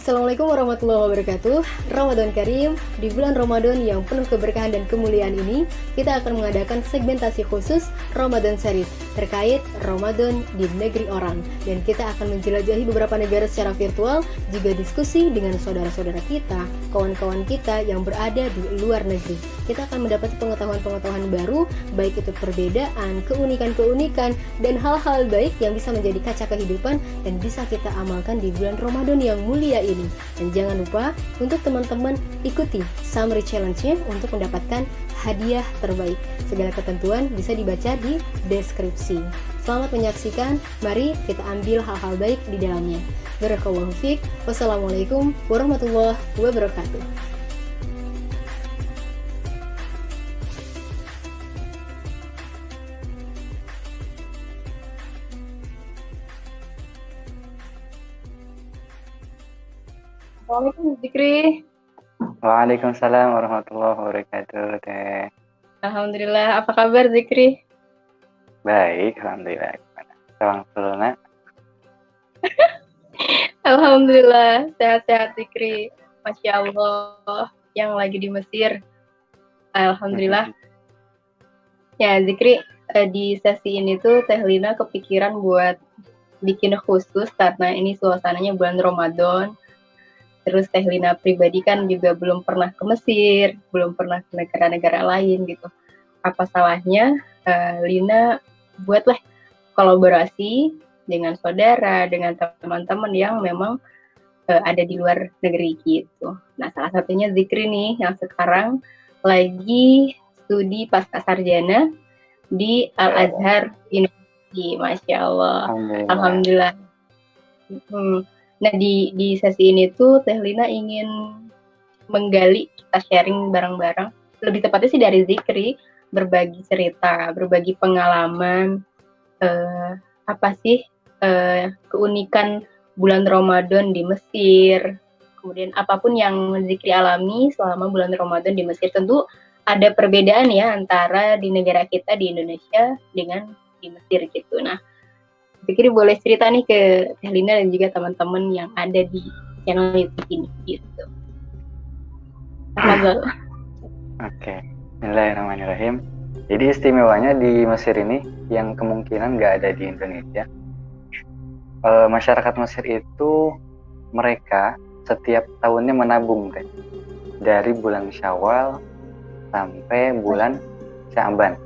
Assalamualaikum warahmatullahi wabarakatuh. Ramadan Karim. Di bulan Ramadan yang penuh keberkahan dan kemuliaan ini, kita akan mengadakan segmentasi khusus Ramadan Series terkait Ramadan di negeri orang. Dan kita akan menjelajahi beberapa negara secara virtual, juga diskusi dengan saudara-saudara kita, kawan-kawan kita yang berada di luar negeri. Kita akan mendapat pengetahuan-pengetahuan baru, baik itu perbedaan, keunikan-keunikan, dan hal-hal baik yang bisa menjadi kaca kehidupan dan bisa kita amalkan di bulan Ramadan yang mulia ini. Dan jangan lupa untuk teman-teman ikuti summary challenge-nya untuk mendapatkan hadiah terbaik. Segala ketentuan bisa dibaca di deskripsi. Selamat menyaksikan, mari kita ambil hal-hal baik di dalamnya. Barakallahu fiik. Wassalamualaikum warahmatullahi wabarakatuh. Assalamualaikum Zikri. Waalaikumsalam warahmatullahi wabarakatuh. Teh. Alhamdulillah, apa kabar Zikri? Baik, alhamdulillah. Salam Sulna. Alhamdulillah, sehat-sehat Zikri. Masya Allah, yang lagi di Mesir. Alhamdulillah. Ya Zikri, di sesi ini tuh Teh Lina kepikiran buat bikin khusus karena ini suasananya bulan Ramadan. Terus Teh Lina pribadi kan juga belum pernah ke Mesir, belum pernah ke negara-negara lain gitu. Apa salahnya Lina buatlah kolaborasi dengan saudara, dengan teman-teman yang memang ada di luar negeri gitu. Nah, salah satunya Zikri nih yang sekarang lagi studi pasca sarjana di Al-Azhar University. Masya Allah. Alhamdulillah. Nah, di sesi ini tuh Teh Lina ingin menggali, kita sharing bareng-bareng. Lebih tepatnya sih dari Zikri, berbagi cerita, berbagi pengalaman, apa sih keunikan bulan Ramadan di Mesir. Kemudian apapun yang Zikri alami selama bulan Ramadan di Mesir. Tentu ada perbedaan ya antara di negara kita di Indonesia dengan di Mesir gitu. Nah, Zikri boleh cerita nih ke Teh Lina dan juga teman-teman yang ada di channel YouTube ini gitu. Oke, Bismillahirrahmanirrahim. Jadi istimewanya di Mesir ini yang kemungkinan nggak ada di Indonesia. Masyarakat Mesir itu mereka setiap tahunnya menabung deh. Dari bulan Syawal sampai bulan Sya'ban.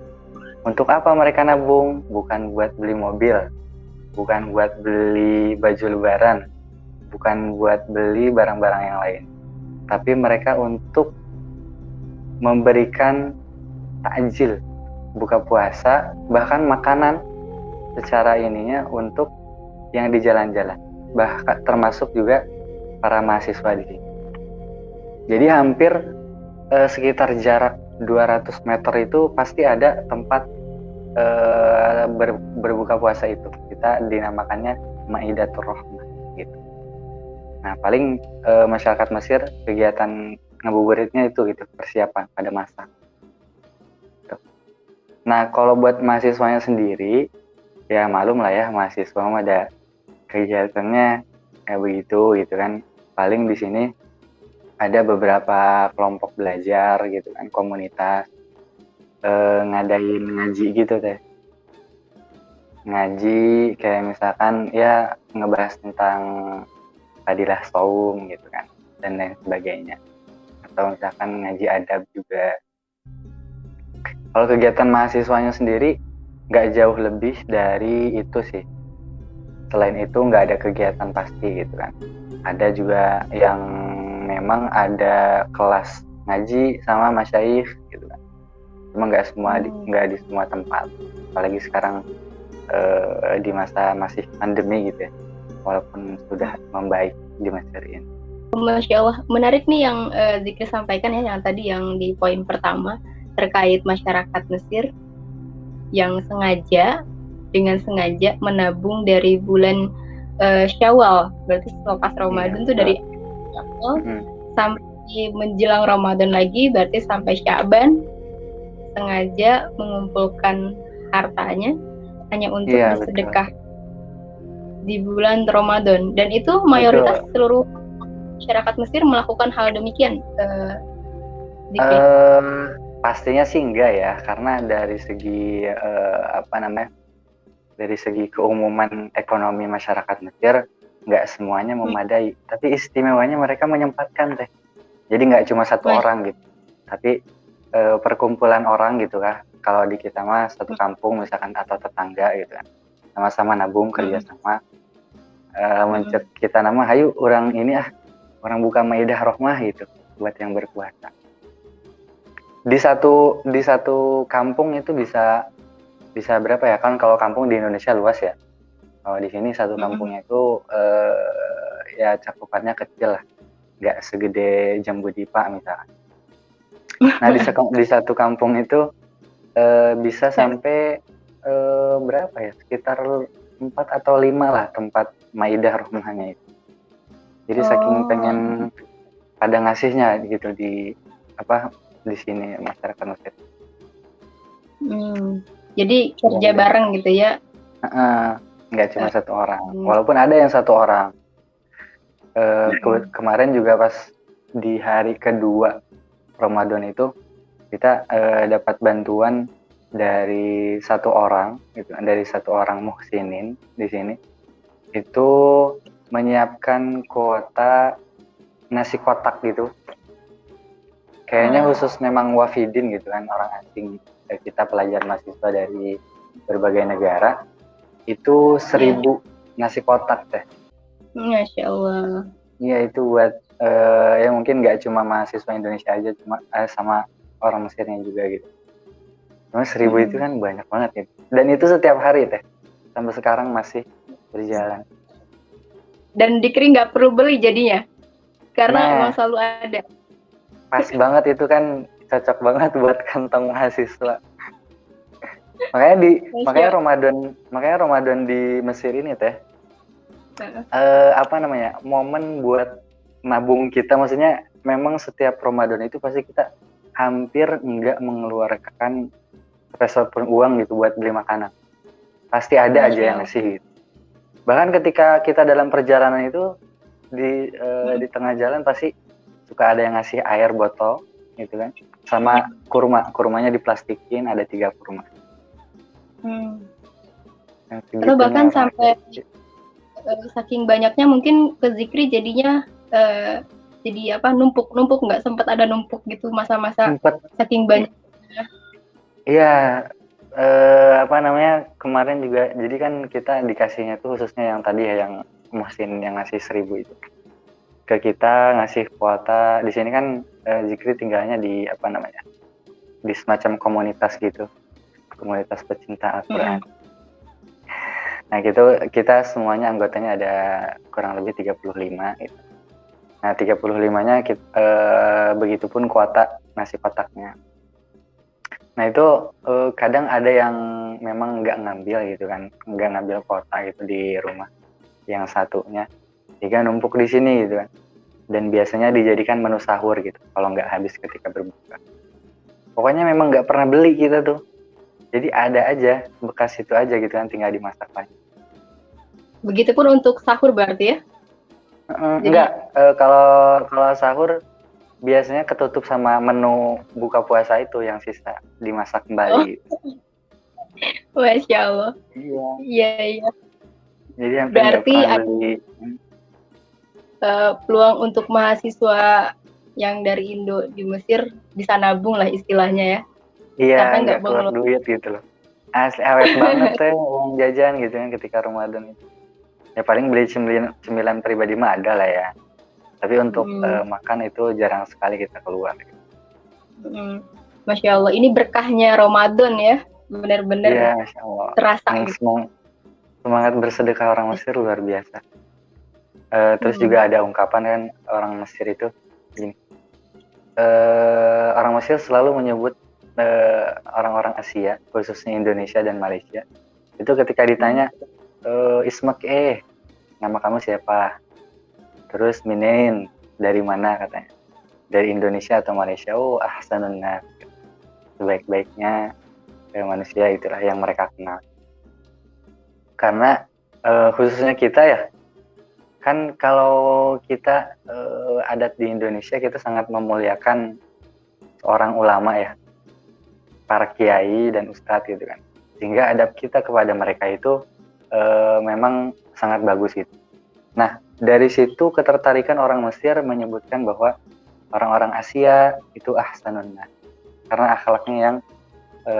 Untuk apa mereka nabung? Bukan buat beli mobil, bukan buat beli baju lebaran, bukan buat beli barang-barang yang lain, tapi mereka untuk memberikan takjil buka puasa, bahkan makanan secara ininya untuk yang di jalan-jalan, bahkan termasuk juga para mahasiswa di sini. Jadi hampir sekitar jarak 200 meter itu pasti ada tempat berbuka puasa itu. Kita dinamakannya Maidatur Rahmah gitu. Nah, paling masyarakat Mesir kegiatan ngabuburitnya itu gitu, persiapan pada masak. Gitu. Nah, kalau buat mahasiswanya sendiri, ya malum lah ya, mahasiswa ada kegiatannya kayak begitu gitu kan. Paling di sini ada beberapa kelompok belajar gitu kan, komunitas ngadain ngaji gitu teh. Ngaji kayak misalkan ya ngebahas tentang fadilah saum gitu kan dan lain sebagainya, atau misalkan ngaji adab juga. Kalau kegiatan mahasiswanya sendiri nggak jauh lebih dari itu sih. Selain itu nggak ada kegiatan pasti gitu kan. Ada juga yang memang ada kelas ngaji sama masyayikh gitu kan. Cuma nggak di semua tempat. Apalagi sekarang di masa masih pandemi gitu ya, walaupun sudah membaik di Mesir ini. Masya Allah, menarik nih yang Zikri sampaikan ya, yang tadi yang di poin pertama terkait masyarakat Mesir yang dengan sengaja menabung dari bulan Syawal, berarti selepas Ramadan tuh dari Syawal sampai menjelang Ramadan lagi, berarti sampai Sya'ban, sengaja mengumpulkan hartanya hanya untuk bersedekah di bulan Ramadan, dan itu mayoritas seluruh masyarakat Mesir melakukan hal demikian, Zikri? Pastinya sih enggak ya, karena dari segi dari segi keumuman ekonomi masyarakat Mesir nggak semuanya memadai, tapi istimewanya mereka menyempatkan teh. Jadi nggak cuma satu orang gitu, tapi perkumpulan orang gitu kan. Kalau di kita mah satu kampung misalkan atau tetangga gitu kan, sama-sama nabung kerjasama. Kita nama, hayu orang ini orang buka Maidah Rohmah gitu buat yang berpuasa. Di satu kampung itu bisa berapa ya, kan kalau kampung di Indonesia luas ya. Kalau di sini satu kampungnya itu ya cakupannya kecil lah, nggak segede Jambu Dipa misalnya. Nah di satu kampung itu bisa sampai berapa ya, sekitar 4 atau 5 lah tempat Maidah Rohmahnya itu. Jadi saking pengen pada ngasihnya gitu di sini masyarakat Mesir. Jadi kerja bareng gitu ya? Nggak cuma satu orang, walaupun ada yang satu orang. Kemarin juga pas di hari kedua Ramadan itu kita dapat bantuan dari satu orang gitu, dari satu orang muhsinin di sini, itu menyiapkan kuota nasi kotak gitu. Kayaknya khusus memang wafidin gitu kan, orang asing. Kita pelajar mahasiswa dari berbagai negara, itu 1.000 nasi kotak teh. Masya Allah. Iya, itu buat ya mungkin nggak cuma mahasiswa Indonesia aja, cuma sama orang Mesirnya juga gitu. Cuma 1.000 itu kan banyak banget gitu. Dan itu setiap hari teh, sampai sekarang masih berjalan. Dan Dikri nggak perlu beli jadinya, karena memang selalu ada. Pas banget itu kan, cocok banget buat kantong mahasiswa. makanya Ramadan di Mesir ini teh momen buat nabung kita. Maksudnya memang setiap Ramadan itu pasti kita hampir nggak mengeluarkan sepeser pun uang gitu buat beli makanan. Pasti ada aja yang ngasih gitu. Bahkan ketika kita dalam perjalanan itu di tengah jalan pasti suka ada yang ngasih air botol gitu kan, sama kurmanya diplastikin, ada 3 kurma. Atau bahkan sampai saking banyaknya mungkin ke Zikri jadinya jadi numpuk nggak sempat ada numpuk gitu masa-masa saking banyaknya. Iya, kemarin juga jadi kan kita dikasihnya tuh khususnya yang tadi ya, yang muhsin yang ngasih 1.000 itu ke kita, ngasih kuota. Di sini kan Zikri tinggalnya di di semacam komunitas gitu, komunitas pecinta Al-Quran. Nah gitu, kita semuanya anggotanya ada kurang lebih 35 gitu. Nah 35-nya begitupun kuota nasi kotaknya. Nah itu kadang ada yang memang nggak ngambil gitu kan, nggak ngambil kuota gitu di rumah yang satunya, jika numpuk di sini gitu kan. Dan biasanya dijadikan menu sahur gitu kalau nggak habis ketika berbuka. Pokoknya memang nggak pernah beli kita tuh, jadi ada aja bekas itu aja gitu kan, tinggal dimasak lagi. Begitupun untuk sahur berarti ya? Enggak, kalau sahur biasanya ketutup sama menu buka puasa itu yang sisa, dimasak kembali. Masya Allah. Iya. Jadi berarti peluang untuk mahasiswa yang dari Indo di Mesir bisa nabung lah istilahnya ya. Iya, nggak keluar duit gitu loh. Asli awet banget teh uang jajan gitu kan ketika Ramadan itu. Ya paling beli cemilan pribadi mah ada lah ya. Tapi untuk makan itu jarang sekali kita keluar. Masya Allah, ini berkahnya Ramadan ya, benar-benar terasa. Semangat bersedekah orang Mesir luar biasa. Terus juga ada ungkapan kan orang Mesir itu gini, orang Mesir selalu menyebut orang-orang Asia, khususnya Indonesia dan Malaysia, itu ketika ditanya Ismak, nama kamu siapa? Terus minin, dari mana katanya? Dari Indonesia atau Malaysia? Oh, ahsanun nas. Sebaik-baiknya manusia itulah yang mereka kenal. Karena khususnya kita ya, kan kalau kita adat di Indonesia kita sangat memuliakan seorang ulama ya, para kiai dan ustadz gitu kan, sehingga adab kita kepada mereka itu memang sangat bagus gitu. Nah, dari situ ketertarikan orang Mesir menyebutkan bahwa orang-orang Asia itu ahsanun nas, karena akhlaknya yang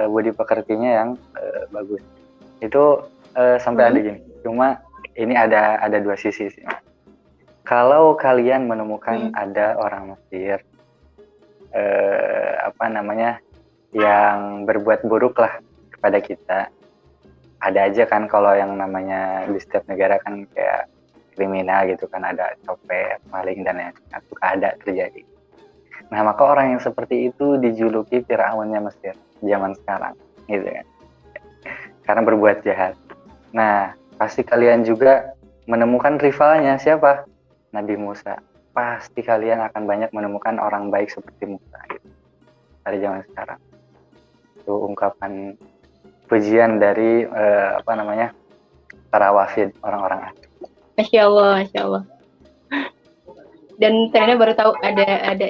budi pekertinya yang bagus. Itu sampai ada gini. Cuma ini ada dua sisi sih. Kalau kalian menemukan ada orang Mesir yang berbuat buruk lah kepada kita, ada aja kan kalau yang namanya di setiap negara kan kayak kriminal gitu kan, ada copet, maling dan lain-lain, suka ada terjadi. Nah, maka orang yang seperti itu dijuluki Firaunnya Mesir zaman sekarang gitu kan, karena berbuat jahat. Nah, pasti kalian juga menemukan rivalnya siapa? Nabi Musa. Pasti kalian akan banyak menemukan orang baik seperti Musa gitu, pada zaman sekarang. Itu ungkapan pujian dari para wafid, orang-orang asli. Masya Allah. Dan ternyata baru tahu ada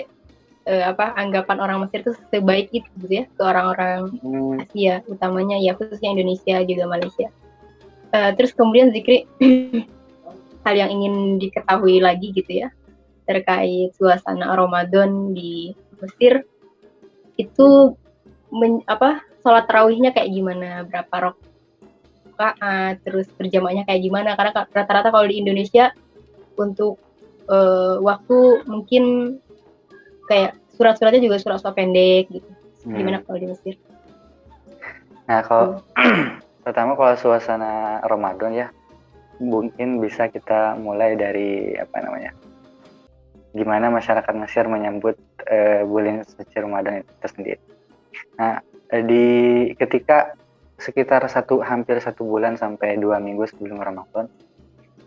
anggapan orang Mesir itu sebaik itu gitu ya ke orang-orang Asia, utamanya ya khususnya Indonesia juga Malaysia. Terus kemudian Zikri, hal yang ingin diketahui lagi gitu ya terkait suasana Ramadan di Mesir itu sholat tarawihnya kayak gimana, berapa rakaat, terus berjamaahnya kayak gimana, karena rata-rata kalau di Indonesia untuk waktu mungkin kayak surat-suratnya juga surat-surat pendek gitu. Gimana kalau di Mesir? Nah, kalau pertama kalau suasana Ramadan ya, mungkin bisa kita mulai dari gimana masyarakat Mesir menyambut bulan suci Ramadan itu sendiri. Nah, ketika sekitar hampir 1 bulan sampai 2 minggu sebelum Ramadan,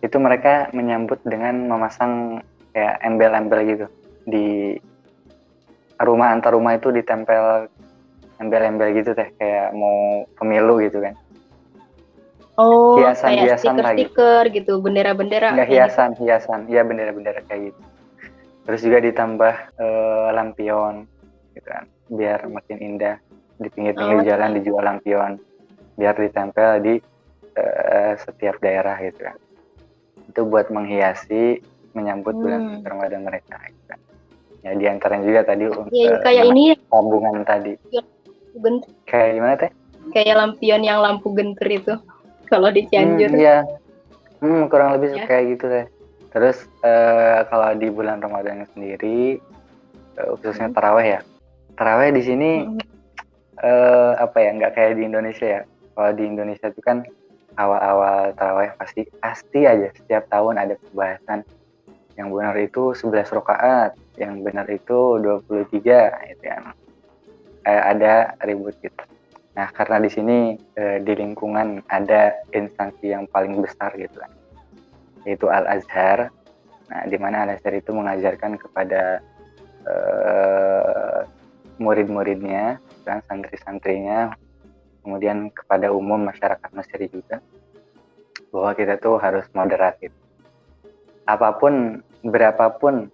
itu mereka menyambut dengan memasang kayak embel-embel gitu di rumah, antar rumah itu ditempel embel-embel gitu teh, kayak mau pemilu gitu kan. Oh, hiasan stiker gitu, bendera-bendera. Enggak hiasan, ya bendera-bendera kayak gitu. Terus juga ditambah lampion gitu kan, biar makin indah. Di pinggir-pinggir jalan dijual lampion, biar ditempel di setiap daerah gitu kan. Itu buat menghiasi menyambut bulan Ramadan mereka gitu kan. Ya diantaranya juga tadi kayak ini tabungan tadi. Kayak gimana teh? Kayak lampion yang lampu gentur itu kalau di Cianjur. Iya. Kurang lebih kayak gitu teh. Terus kalau di bulan Ramadan sendiri khususnya taraweh ya. Taraweh di sini nggak kayak di Indonesia ya. Kalau di Indonesia itu kan awal-awal taraweh pasti aja setiap tahun ada pembahasan. Yang benar itu 11 rakaat, yang benar itu 23 gitu kan. Ada ribut gitu. Nah, karena di sini di lingkungan ada instansi yang paling besar gitu kan, yaitu Al-Azhar. Nah, di mana Al-Azhar itu mengajarkan kepada murid-muridnya dan santri-santrinya, kemudian kepada umum masyarakat Mesir juga, bahwa kita tuh harus moderat gitu. Berapapun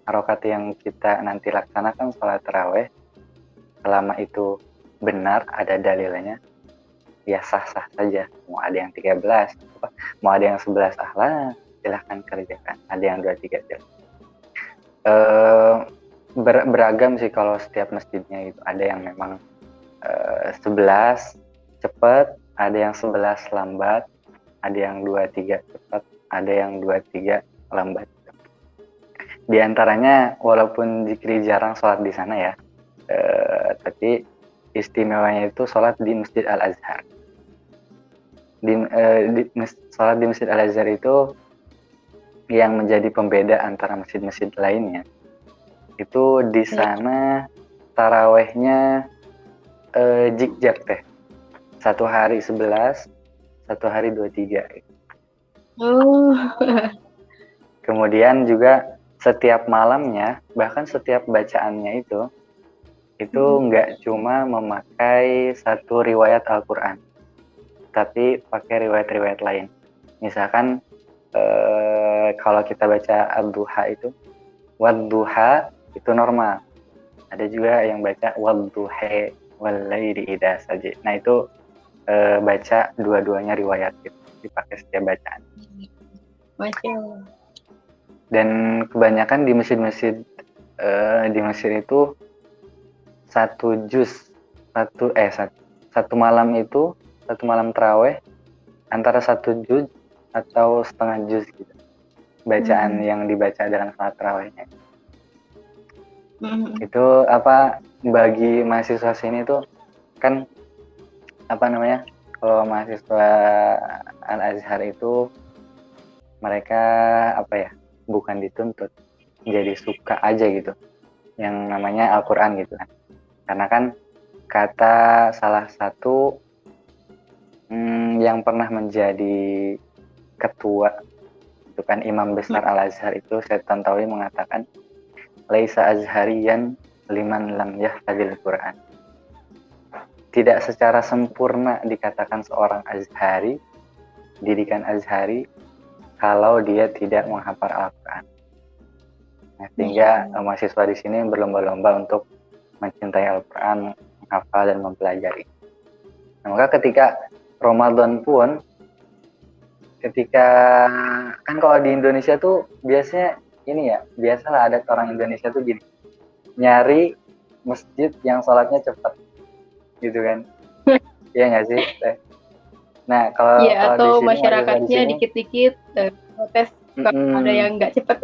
rakaat yang kita nanti laksanakan sholat taraweh, selama itu benar ada dalilnya, ya sah-sah saja. Mau ada yang 13, mau ada yang 11, silahkan kerjakan. Ada yang 23 silahkan. Beragam sih kalau setiap masjidnya itu. Ada yang memang 11 cepat, ada yang 11 lambat, ada yang 23 cepat, ada yang 23 lambat. Di antaranya walaupun Zikri jarang sholat di sana ya, tapi istimewanya itu sholat di Masjid Al-Azhar. Sholat di Masjid Al-Azhar itu yang menjadi pembeda antara masjid-masjid lainnya. Itu di sana tarawehnya jik-jak teh. 1 hari 11, 1 hari 23. Oh. Kemudian juga setiap malamnya, bahkan setiap bacaannya itu nggak cuma memakai satu riwayat Al-Quran, tapi pakai riwayat-riwayat lain. Misalkan kalau kita baca ad-duha itu wad-duha itu normal. Ada juga yang baca wad-duha wal-laili idza saja. Nah itu baca dua-duanya riwayat gitu, dipakai setiap bacaan. Masya Allah. Dan kebanyakan di masjid-masjid di Mesir itu satu malam itu, satu malam taraweh antara 1 juz atau setengah juz gitu bacaan yang dibaca dalam salat tarawehnya. Itu apa, bagi mahasiswa sini tuh kan apa namanya, kalau mahasiswa Al-Azhar itu mereka apa ya, bukan dituntut, jadi suka aja gitu yang namanya Al-Quran gitu kan. Karena kan kata salah satu yang pernah menjadi ketua itu kan imam besar Al-Azhar itu, Syed Tantawi mengatakan laisa azhariyan liman lam yahfadzil Quran. Tidak secara sempurna dikatakan seorang Azhari, didikan Azhari, kalau dia tidak menghafal Al-Quran. Nah, sehingga mahasiswa di sini berlomba-lomba untuk mencintai Al-Quran, menghafal dan mempelajari. Nah, maka ketika Ramadan pun, ketika kan kalau di Indonesia tuh biasanya ini ya, biasalah ada orang Indonesia tuh gini, nyari masjid yang sholatnya cepat, gitu kan? Iya nggak sih? Nah kalau atau di sini, masyarakatnya dikit-dikit protes ada yang nggak cepat.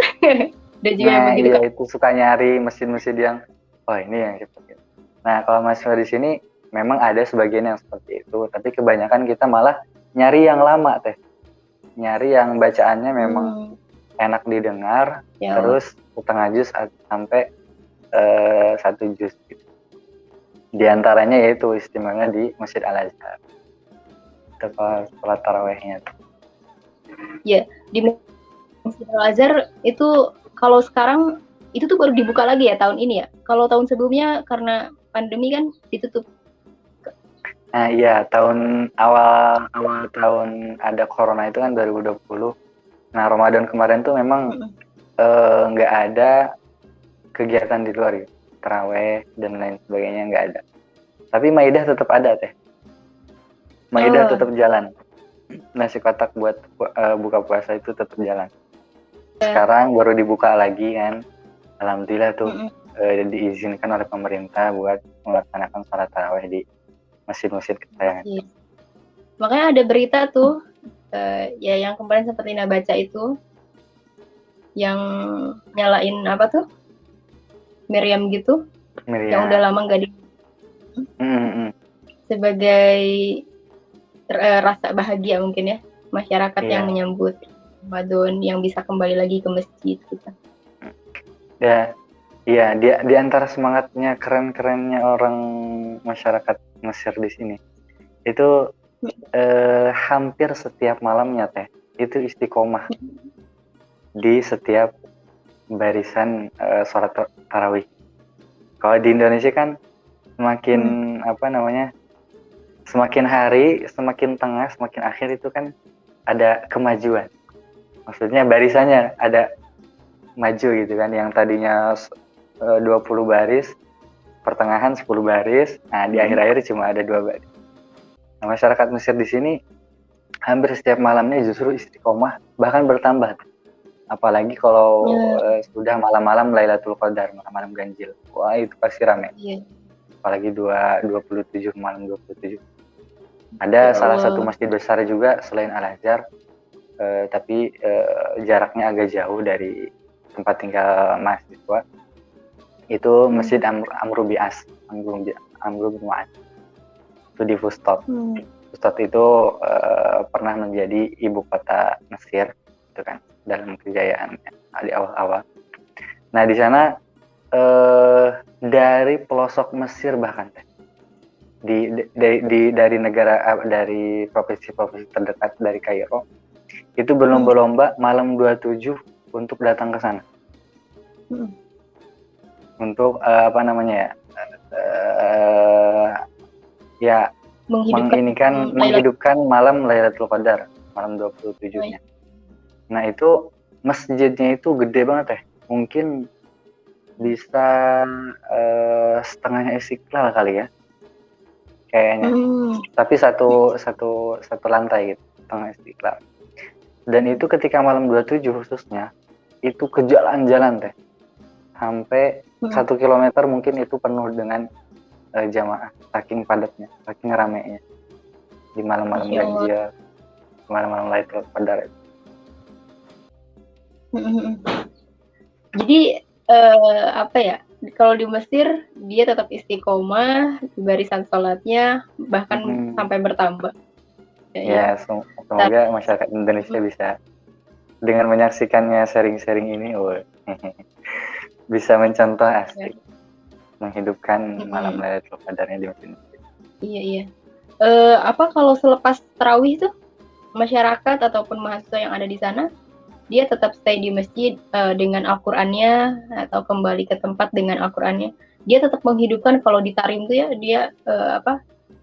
Ada juga yang begitu kan? Itu suka nyari masjid-masjid yang ini yang cepat. Nah kalau mahasiswa di sini memang ada sebagian yang seperti itu, tapi kebanyakan kita malah nyari yang lama teh, nyari yang bacaannya memang enak didengar, terus setengah juz sampai 1 juz gitu. Di antaranya yaitu istimewanya di Masjid Al-Azhar. Itu kalau sholat tarawehnya. Ya, di Masjid Al-Azhar itu kalau sekarang itu tuh baru dibuka lagi ya tahun ini ya. Kalau tahun sebelumnya karena pandemi kan ditutup. Nah iya, awal tahun ada corona itu kan 2020. Nah Ramadan kemarin tuh memang nggak ada kegiatan di luar gitu, taraweh dan lain sebagainya nggak ada. Tapi Maidah tetap ada teh. Maidah tetap jalan. Nasi kotak buat buka puasa itu tetap jalan. Sekarang baru dibuka lagi kan. Alhamdulillah tuh diizinkan oleh pemerintah buat melaksanakan salat taraweh di masjid-masjid kesayangan. Makanya ada berita tuh ya yang kemarin sempat Ina baca itu yang nyalain apa tuh Miriam gitu, yang udah lama nggak di sebagai rasa bahagia mungkin ya masyarakat yang menyambut Ramadan yang bisa kembali lagi ke masjid gitu. Iya, di antara semangatnya keren-kerennya orang masyarakat Mesir di sini itu hampir setiap malamnya teh itu istiqomah di setiap barisan sholat tarawih. Kalau di Indonesia kan semakin semakin hari, semakin tengah, semakin akhir itu kan ada kemajuan. Maksudnya barisannya ada maju gitu kan, yang tadinya 20 baris, pertengahan 10 baris, nah di akhir-akhir cuma ada 2 baris. Nah, masyarakat Mesir di sini hampir setiap malamnya justru istiqomah, bahkan bertambah. Apalagi kalau sudah malam-malam Lailatul Qadar, malam ganjil. Wah, itu pasti ramai. Apalagi 27 malam 27. Ada salah satu masjid besar juga selain Al-Azhar, tapi jaraknya agak jauh dari tempat tinggal mahasiswa. Itu Masjid Amru bin As. Itu di Fustot. Fustot itu pernah menjadi ibu kota Mesir, itu kan, dalam kejayaannya di awal-awal. Nah di sana dari pelosok Mesir bahkan dari negara dari provinsi-provinsi terdekat dari Kairo itu berlomba-lomba malam 27 untuk datang ke sana. Untuk menghidupkan malam Lailatul Qadar, malam 27-nya. Nah itu masjidnya itu gede banget ya. Mungkin bisa setengahnya Istiqlal kali ya, kayaknya. Tapi satu lantai gitu, setengah Istiqlal. Dan itu ketika malam 27 khususnya, itu ke jalan-jalan teh. Sampai 1 kilometer mungkin itu penuh dengan jamaah, saking padatnya, saking ramainya di malam-malam ganjil, malam-malam Lailatul Qadar. Jadi apa ya? Kalau di Mesir dia tetap istiqomah di barisan sholatnya, bahkan sampai bertambah. Ya, semoga masyarakat Indonesia bisa dengan menyaksikannya sharing-sharing ini, bisa mencontoh asik menghidupkan malam Lailatul Qadarnya di Mesir. Iya. Apa kalau selepas tarawih tuh masyarakat ataupun mahasiswa yang ada di sana dia tetap stay di masjid dengan Al-Qur'annya atau kembali ke tempat dengan Al-Qur'annya. Dia tetap menghidupkan kalau di Tarim tuh ya dia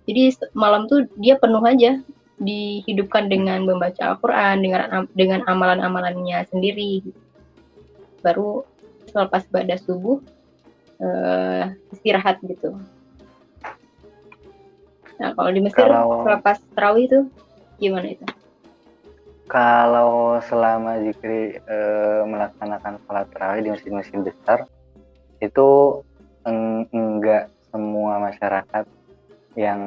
jadi malam tuh dia penuh aja dihidupkan dengan membaca Al-Qur'an dengan amalan-amalannya sendiri. Baru selepas ba'da subuh istirahat gitu. Nah, kalau di Mesir selepas tarawih itu gimana itu? Kalau selama Zikri melaksanakan sholat tarawih di masjid-masjid besar, itu enggak semua masyarakat yang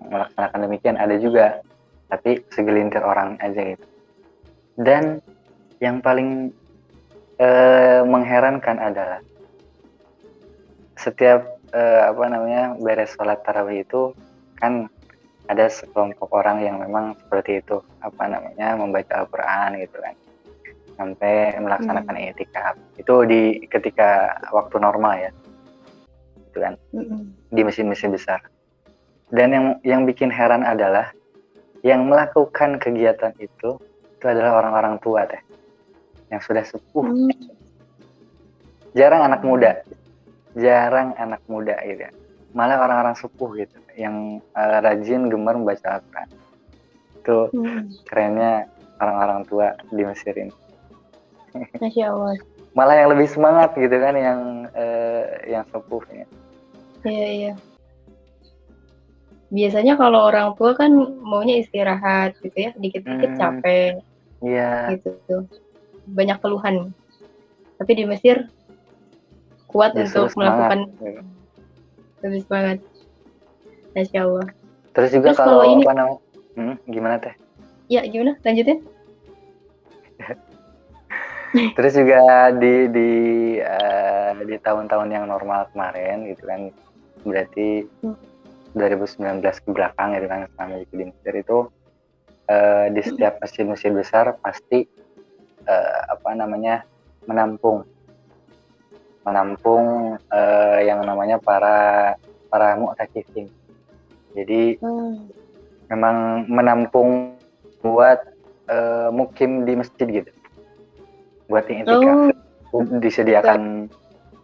melaksanakan demikian, ada juga, tapi segelintir orang aja gitu. Dan yang paling mengherankan adalah setiap beres sholat tarawih itu kan ada sekelompok orang yang memang seperti itu, membaca Al-Quran gitu kan, sampai melaksanakan i'tikaf. Itu di ketika waktu normal ya, gitu kan, di masjid-masjid besar. Dan yang bikin heran adalah yang melakukan kegiatan itu adalah orang-orang tua teh, yang sudah sepuh. Jarang anak muda gitu ya. Malah orang-orang sepuh gitu yang rajin gemar membaca Al-Quran. Itu kerennya orang-orang tua di Mesir ini. Masya Allah. Malah yang lebih semangat gitu kan yang sepuhnya. Iya. Biasanya kalau orang tua kan maunya istirahat gitu ya, dikit-dikit capek. Iya. Gitu. Banyak keluhan. Tapi di Mesir kuat justru untuk melakukan lebih semangat. Masya Allah. Terus juga kalau ini gimana teh? Ya gimana? Lanjutin. Terus juga di tahun-tahun yang normal kemarin gitu kan, berarti 2019 ke belakang gitu kan, selama di Mesir itu di setiap masjid-masjid besar pasti menampung yang namanya para mu'takifin. Jadi memang menampung buat mukim di masjid gitu, buat i'tikaf.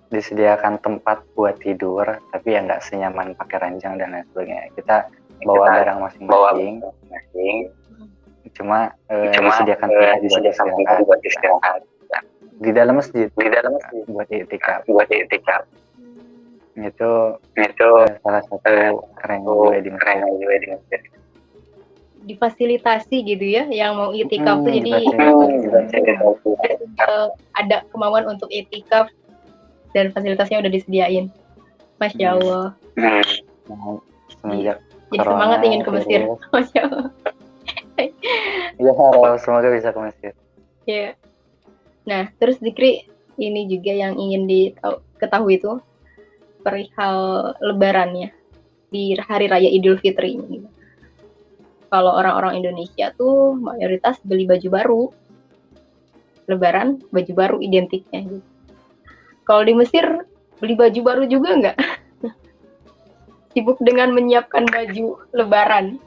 Disediakan tempat buat tidur, tapi ya nggak senyaman pakai ranjang dan lain sebagainya. Kita bawa barang masing-masing. Cuma disediakan tempat buat istirahat di dalam masjid buat i'tikaf. Itu salah satu keren juga di Mesir. Difasilitasi gitu ya, yang mau i'tikaf tuh jadi ada kemauan untuk i'tikaf dan fasilitasnya udah disediain. Masya Allah. Semenjak jadi semangat ingin ke Mesir. Masya Allah. Ya, semoga bisa ke Mesir. Ya. Nah, terus Zikri ini juga yang ingin diketahui itu perihal lebarannya di hari raya Idul Fitri ini. Kalau orang-orang Indonesia tuh mayoritas beli baju baru. Lebaran, baju baru identiknya gitu. Kalau di Mesir beli baju baru juga nggak? Sibuk dengan menyiapkan baju lebaran.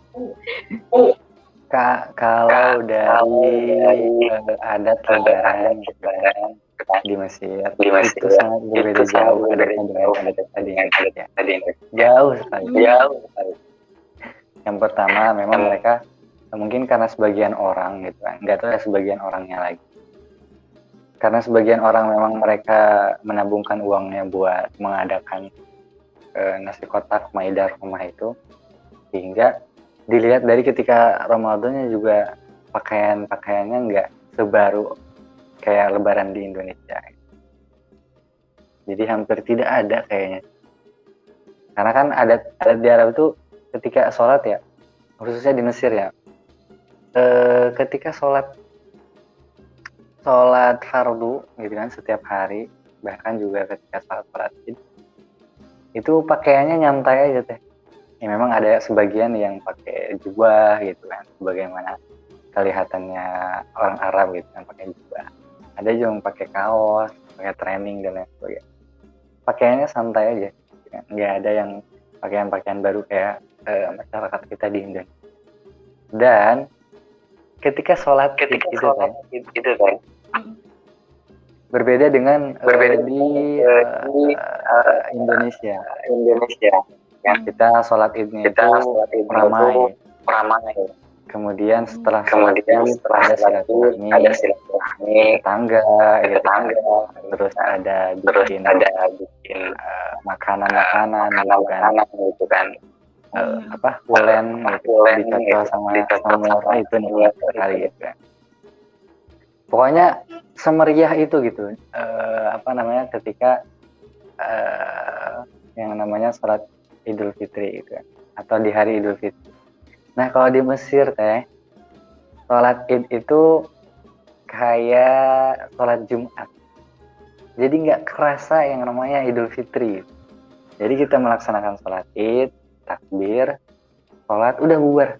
Kalau dari adat lebaran di Mesir itu sangat berbeda jauh dari tadi. Jauh sekali. Yang pertama memang mereka mungkin karena sebagian orang gitu kan, nggak tahu ya sebagian orangnya lagi. karena sebagian orang memang mereka menabungkan uangnya buat mengadakan nasi kotak maida rumah itu, sehingga dilihat dari ketika Ramadannya juga pakaiannya nggak sebaru kayak Lebaran di Indonesia. Jadi hampir tidak ada kayaknya. Karena kan adat di Arab itu ketika sholat ya, khususnya di Mesir ya, ketika sholat fardu gitu kan setiap hari, bahkan juga ketika sholat Id, itu pakaiannya nyantai aja teh. Ya memang ada sebagian yang pakai jubah gitu kan, sebagaimana kelihatannya orang Arab gitu kan pakai jubah. Ada juga yang pakai kaos, pakai training dan lain sebagainya. Pakaiannya santai aja, gitu kan. Nggak ada yang pakaian baru kayak masyarakat kita di Indonesia. Dan ketika sholat itu kan berbeda dengan di Indonesia. Kita sholat idnya itu ramai. Kemudian setelah sholat id ada silaturahmi tetangga, gitu kan. Terus ada bikin makanan gitu kan. Ulen gitu, dicocol sama semur itu nikmat sekali gitu kan. Pokoknya semeriah itu gitu. Ketika yang namanya sholat Idul Fitri gitu kan, atau di hari Idul Fitri. Nah kalau di Mesir teh, sholat Id itu kayak sholat Jumat. Jadi nggak kerasa yang namanya Idul Fitri. Jadi kita melaksanakan sholat Id, takbir, sholat, udah bubar.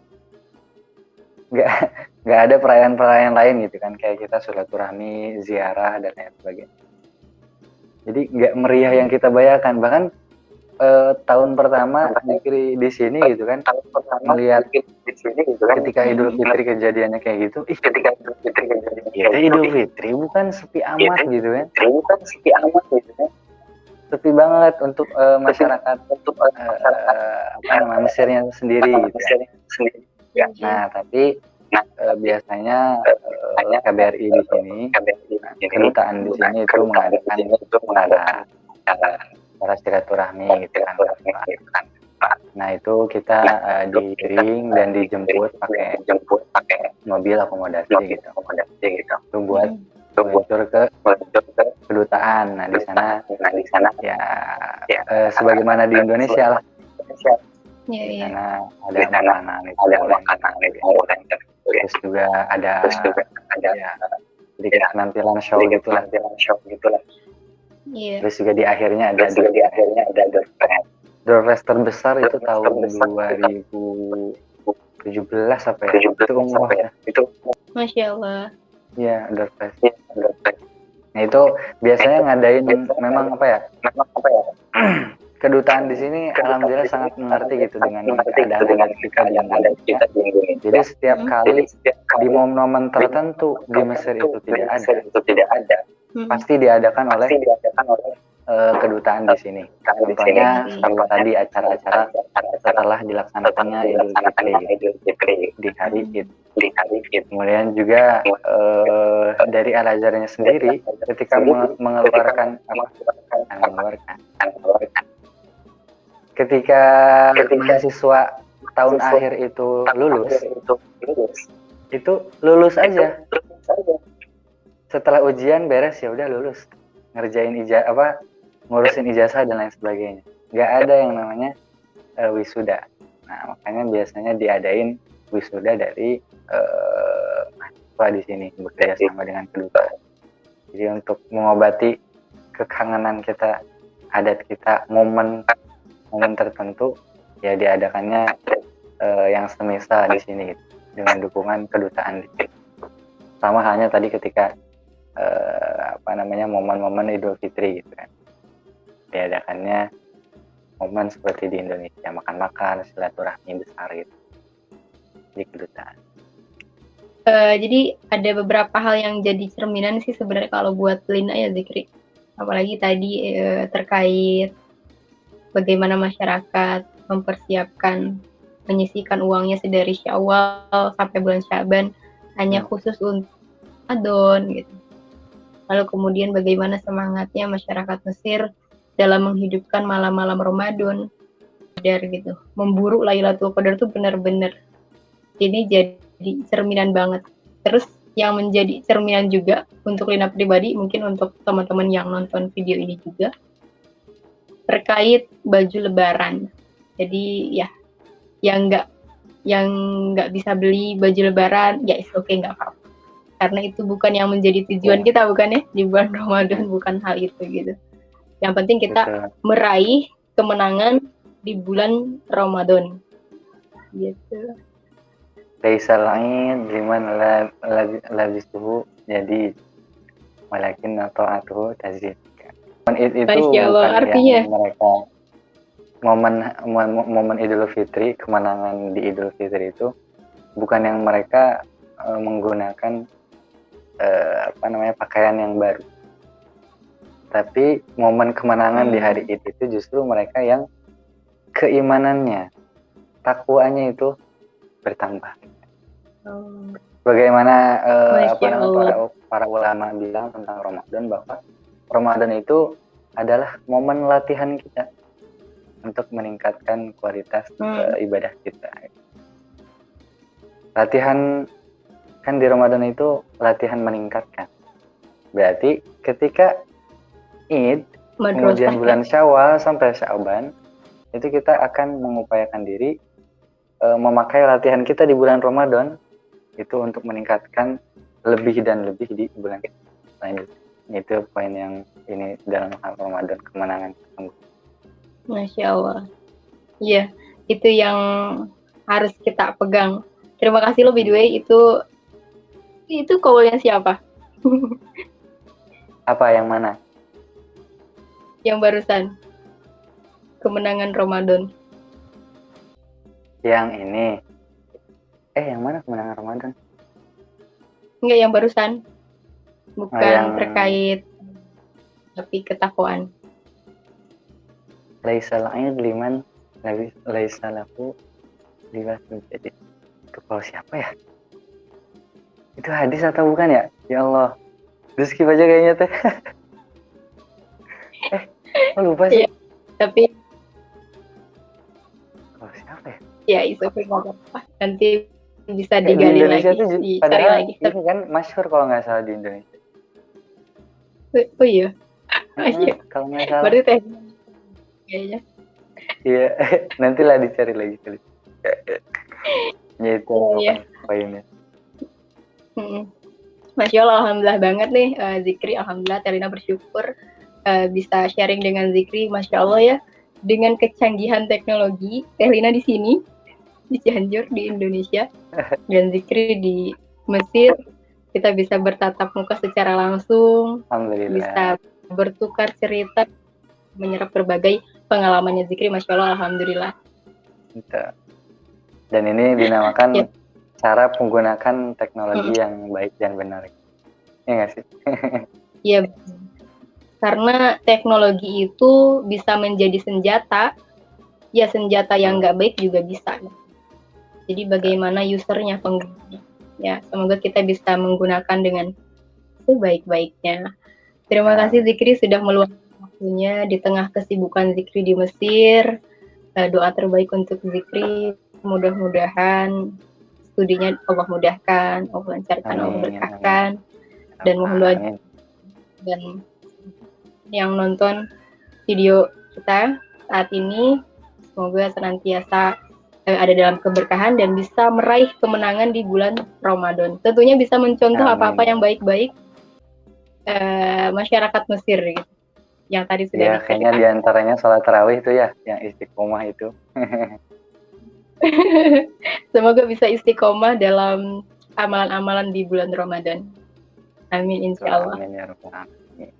Nggak ada perayaan-perayaan lain gitu kan, kayak kita silaturahmi, ziarah dan lain sebagainya. Jadi nggak meriah yang kita bayangkan. Bahkan tahun pertama di sini gitu kan, melihat ketika Idul Fitri kejadiannya kayak gitu, Idul Fitri bukan sepi amat gitu kan, sepi banget untuk masyarakat Mesirnya sendiri gitu ya. Nah tapi biasanya KBRI di sini, kedutaan di sini itu mengadakan para silaturahmi gitu kan. Nah itu kita diiring dan dijemput pakai mobil akomodasi gitu. Itu buat meluncur ke kedutaan. Nah di sana ya sebagaimana di Indonesia lah. Di sana ada makanan itu. Terus juga ada ya sedikit penampilan show gitulah. Terus juga di akhirnya ada door prize terbesar itu tahun 2017 apa ya? Itu umroh ya. Masya Allah. Iya, door prize. Nah itu biasanya ngadain memang kedutaan di sini alhamdulillah sangat mengerti gitu dengan keadaan kita di Indonesia. Jadi setiap kali di momen-momen tertentu di Mesir itu tidak ada, pasti diadakan oleh kedutaan di sini. Contohnya seperti tadi acara-acara setelah dilaksanakannya Idul Fitri di hari Id. Kemudian juga dari Al-Azharnya sendiri ketika mengeluarkan ketika mahasiswa tahun akhir itu lulus aja. Setelah ujian beres ya udah lulus, ngerjain ngurusin ijazah dan lain sebagainya. Nggak ada yang namanya wisuda. Nah makanya biasanya diadain wisuda dari mahasiswa di sini bekerja sama dengan kedutaan. Jadi untuk mengobati kekangenan kita, adat kita, momen tertentu ya diadakannya yang semisal di sini gitu, dengan dukungan kedutaan di sini. Sama halnya tadi ketika momen-momen Idul Fitri gitu kan, diadakannya momen seperti di Indonesia, makan-makan, silaturahmi besar gitu di kedutaan. Jadi ada beberapa hal yang jadi cerminan sih sebenarnya kalau buat Lina ya Zikri, apalagi tadi terkait bagaimana masyarakat mempersiapkan menyisihkan uangnya dari Syawal sampai bulan Syaban hanya khusus untuk Ramadan gitu. lalu kemudian bagaimana semangatnya masyarakat Mesir dalam menghidupkan malam-malam Ramadan, gitu. Memburu Lailatul Qadar tuh benar-benar ini jadi cerminan banget. Terus yang menjadi cerminan juga untuk Lina pribadi, mungkin untuk teman-teman yang nonton video ini juga, terkait baju Lebaran. Jadi ya, yang nggak bisa beli baju Lebaran, ya oke, nggak apa-apa. Karena itu bukan yang menjadi tujuan kita, bukan ya, di bulan Ramadan, bukan hal itu gitu. Yang penting kita meraih kemenangan di bulan Ramadan. Gitu. Laisal ain liman labisuhu jadi walakin ta'atuhu tazid. Itu bukan artinya yang mereka momen Idul Fitri, kemenangan di Idul Fitri itu bukan yang mereka menggunakan pakaian yang baru. Tapi momen kemenangan di hari itu justru mereka yang keimanannya, takwanya itu bertambah. Bagaimana para ulama bilang tentang Ramadan, bahwa Ramadan itu adalah momen latihan kita untuk meningkatkan kualitas ibadah kita. Latihan kan di Ramadan itu latihan meningkatkan. Berarti ketika Id, kemudian bulan Syawal sampai Sya'ban, itu kita akan mengupayakan diri memakai latihan kita di bulan Ramadan itu untuk meningkatkan lebih dan lebih di bulan selanjutnya. Itu poin yang ini dalam hal Ramadan, kemenangan. Masya Allah. Iya, itu yang harus kita pegang. Terima kasih lo, by the way, itu kaulnya siapa? Apa yang mana? Yang barusan. Kemenangan Ramadan. Yang ini. Yang mana kemenangan Ramadan? Enggak, yang barusan. Bukan terkait tapi ketakwaan. Laisal ain liman laisalahu libasun jadi. Itu kalau siapa ya? Itu hadis atau bukan ya? Ya Allah. Skip aja kayaknya teh. Lupa sih. Ya, tapi kalau siapa ya? Ya, itu apa. Nanti bisa digali lagi. Dicari lagi. Itu kan masyhur kalau nggak salah di Indonesia. Oh iya. Kalau nggak salah. Berarti teh kayaknya. Iya, nantilah dicari lagi kali. Ya itu poinnya. Masya Allah, alhamdulillah banget nih Zikri, alhamdulillah Terina bersyukur bisa sharing dengan Zikri, Masya Allah ya, dengan kecanggihan teknologi Terina di sini di Cianjur di Indonesia dan Zikri di Mesir, kita bisa bertatap muka secara langsung, bisa bertukar cerita, menyerap berbagai pengalamannya Zikri, Masya Allah, alhamdulillah. Dan ini dinamakan cara menggunakan teknologi yang baik dan benar. Iya nggak sih? Iya, karena teknologi itu bisa menjadi senjata, ya senjata yang nggak baik juga bisa. Jadi bagaimana usernya, penggunanya. Ya, semoga kita bisa menggunakan dengan sebaik-baiknya. Terima kasih Zikri sudah meluangkan waktunya di tengah kesibukan Zikri di Mesir. Doa terbaik untuk Zikri, mudah-mudahan studinya Allah mudahkan, Allah lancarkan, Allah berkahkan, dan mohon doa dan yang nonton video kita saat ini semoga senantiasa ada dalam keberkahan dan bisa meraih kemenangan di bulan Ramadan. Tentunya bisa mencontoh apa-apa yang baik-baik masyarakat Mesir gitu. Yang tadi sudah kayaknya diantaranya sholat tarawih itu ya, yang istiqomah itu. Semoga bisa istiqomah dalam amalan-amalan di bulan Ramadan. Amin, insya Allah. Amin ya Rabbal alamin.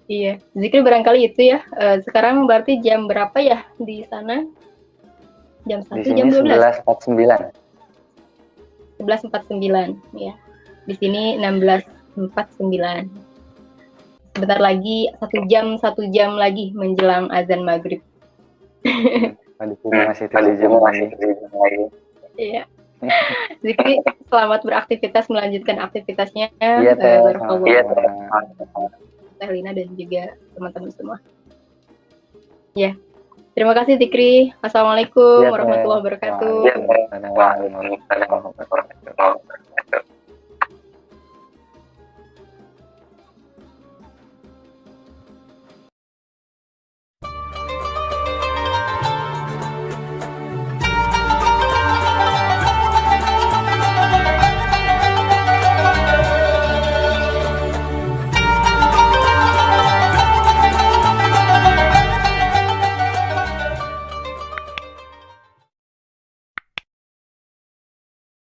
Iya, Zikri barangkali itu ya. Sekarang berarti jam berapa ya di sana? Jam 1, jam 12? 11.49. 11.49, ya. Di sini 16.49. Sebentar lagi 1 jam lagi menjelang azan maghrib. Masih 7 jam lagi. Iya. Zikri, selamat beraktivitas, melanjutkan aktivitasnya. Iya teh. Teh Lina dan juga teman-teman semua. Ya, terima kasih Zikri. Assalamualaikum warahmatullahi wabarakatuh. Waalaikumsalam.